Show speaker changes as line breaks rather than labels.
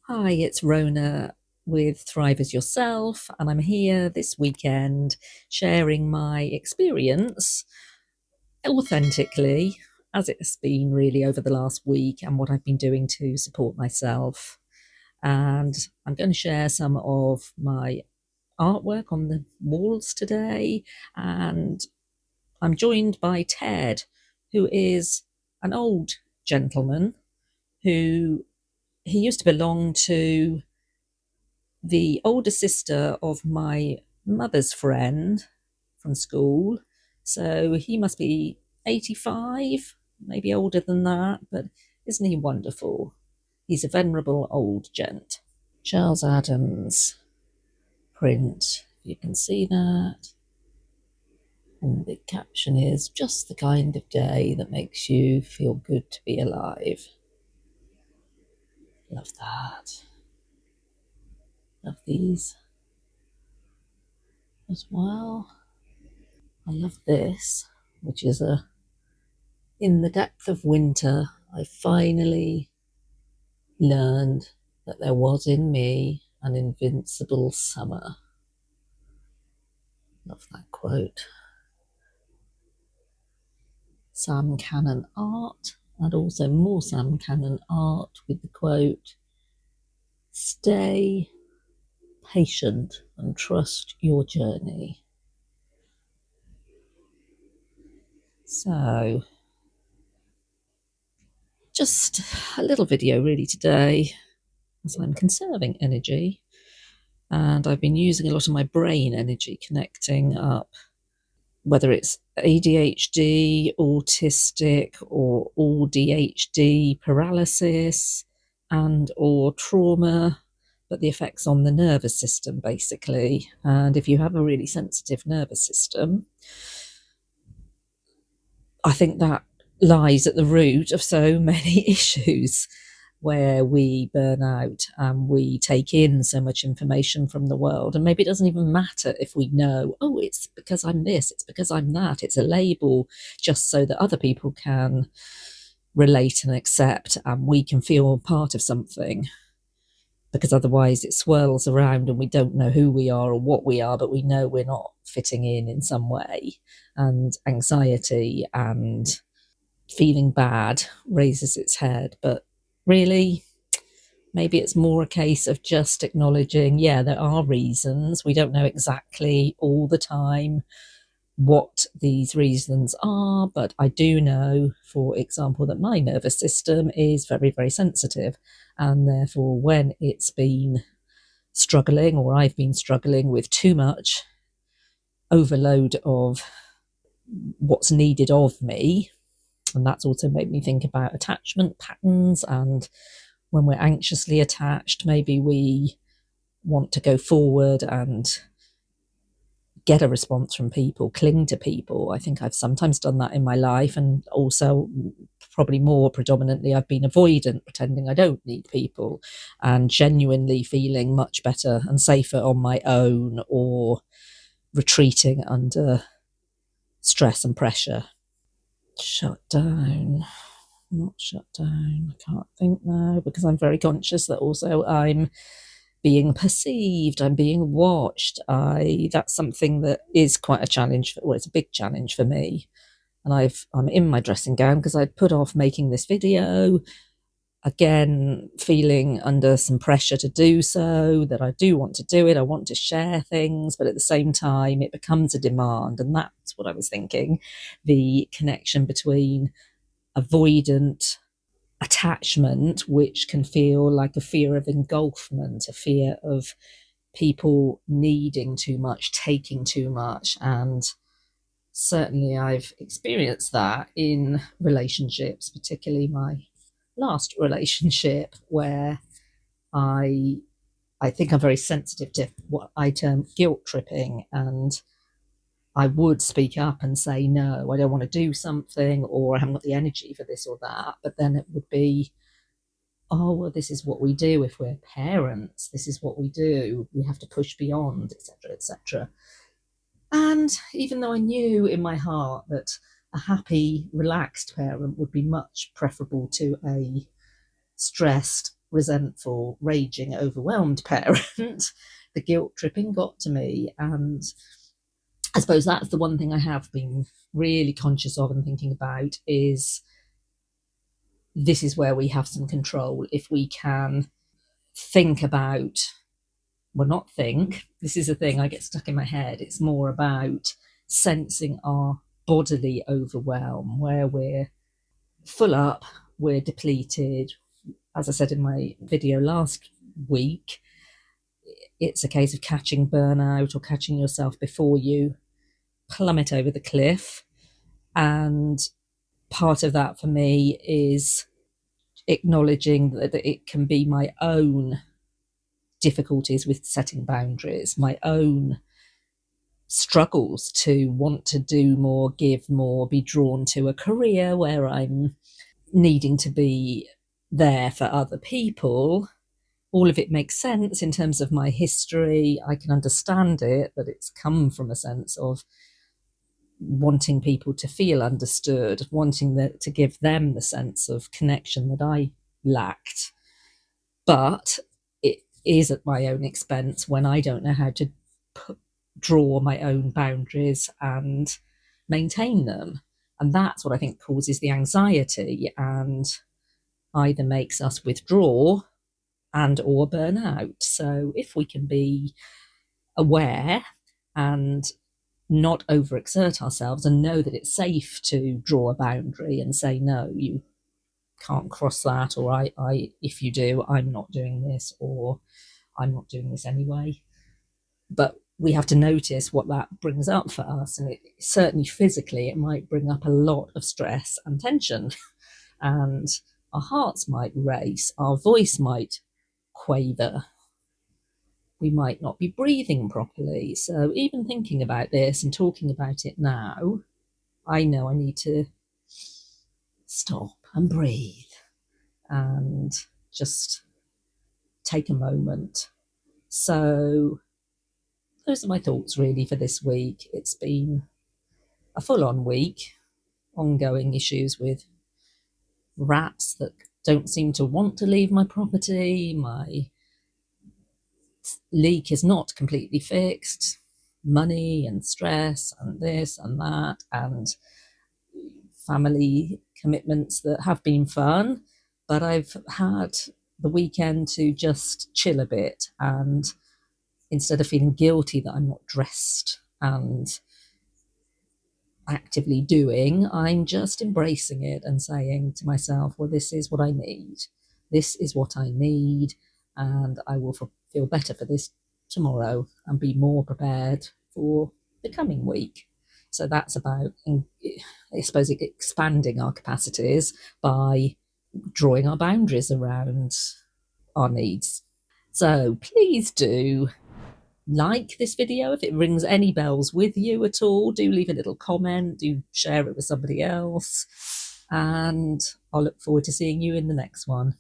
Hi, it's Rona with Thrive as Yourself, and I'm here this weekend sharing my experience authentically, as it's been really over the last week, and what I've been doing to support myself. And I'm going to share some of my artwork on the walls today, and I'm joined by Ted, who is an old gentleman who he used to belong to the older sister of my mother's friend from school. So he must be 85, maybe older than that, but isn't he wonderful? He's a venerable old gent. Charles Adams print, if you can see that. And the caption is just the kind of day that makes you feel good to be alive. Love that. Love these as well. I love this, which is in the depth of winter, I finally learned that there was in me an invincible summer. Love that quote. Sam Cannon art, and also more Sam Cannon art with the quote, "Stay patient and trust your journey." So, just a little video really today, as I'm conserving energy, and I've been using a lot of my brain energy connecting up, whether it's ADHD, autistic, or ADHD paralysis, and or trauma, but the effects on the nervous system basically. And if you have a really sensitive nervous system, I think that lies at the root of so many issues, where we burn out and we take in so much information from the world. And maybe it doesn't even matter if we know, oh, it's because I'm this, it's because I'm that. It's a label just so that other people can relate and accept and we can feel part of something. Because otherwise it swirls around and we don't know who we are or what we are, but we know we're not fitting in some way. And anxiety and feeling bad raises its head. But really, maybe it's more a case of just acknowledging, yeah, there are reasons. We don't know exactly all the time what these reasons are, but I do know, for example, that my nervous system is very, very sensitive. And therefore, when it's been struggling, or I've been struggling with too much overload of what's needed of me, and that's also made me think about attachment patterns. And when we're anxiously attached, maybe we want to go forward and get a response from people, cling to people. I think I've sometimes done that in my life, and also probably more predominantly I've been avoidant, pretending I don't need people and genuinely feeling much better and safer on my own, or retreating under stress and pressure. Shut down. Not shut down. I can't think now, because I'm very conscious that also I'm being perceived, I'm being watched. That's something that is quite a challenge, it's a big challenge for me. And I'm in my dressing gown because I'd put off making this video, again feeling under some pressure to do so, that I do want to do it, I want to share things, but at the same time it becomes a demand. And that's what I was thinking, the connection between avoidant attachment, which can feel like a fear of engulfment, a fear of people needing too much, taking too much. And certainly I've experienced that in relationships, particularly my last relationship, where I think I'm very sensitive to what I term guilt tripping, and I would speak up and say, no, I don't want to do something, or I haven't got the energy for this or that. But then it would be, oh, well, this is what we do if we're parents. This is what we do. We have to push beyond, etc., etc. And even though I knew in my heart that a happy, relaxed parent would be much preferable to a stressed, resentful, raging, overwhelmed parent, the guilt tripping got to me. And I suppose that's the one thing I have been really conscious of and thinking about is this is where we have some control. If we can think about, well, not think, this is a thing I get stuck in my head. It's more about sensing our bodily overwhelm, where we're full up, we're depleted. As I said in my video last week, it's a case of catching burnout or catching yourself before you plummet over the cliff. And part of that for me is acknowledging that it can be my own difficulties with setting boundaries, my own struggles to want to do more, give more, be drawn to a career where I'm needing to be there for other people. All of it makes sense in terms of my history. I can understand it, that it's come from a sense of wanting people to feel understood, wanting to give them the sense of connection that I lacked. But it is at my own expense when I don't know how to draw my own boundaries and maintain them. And that's what I think causes the anxiety and either makes us withdraw and or burn out. So if we can be aware and not overexert ourselves and know that it's safe to draw a boundary and say, no, you can't cross that, or I if you do, I'm not doing this, or I'm not doing this anyway. But we have to notice what that brings up for us. And certainly physically, it might bring up a lot of stress and tension. And our hearts might race, our voice might quaver, we might not be breathing properly. So even thinking about this and talking about it now, I know I need to stop and breathe and just take a moment. So those are my thoughts really for this week. It's been a full-on week, ongoing issues with rats that don't seem to want to leave my property. My leak is not completely fixed. Money and stress and this and that, and family commitments that have been fun. But I've had the weekend to just chill a bit, and instead of feeling guilty that I'm not dressed and actively doing, I'm just embracing it and saying to myself, well, this is what I need. This is what I need, and I will feel better for this tomorrow and be more prepared for the coming week. So that's about, I suppose, expanding our capacities by drawing our boundaries around our needs. So please do like this video if it rings any bells with you at all. Do leave a little comment, do share it with somebody else, and I'll look forward to seeing you in the next one.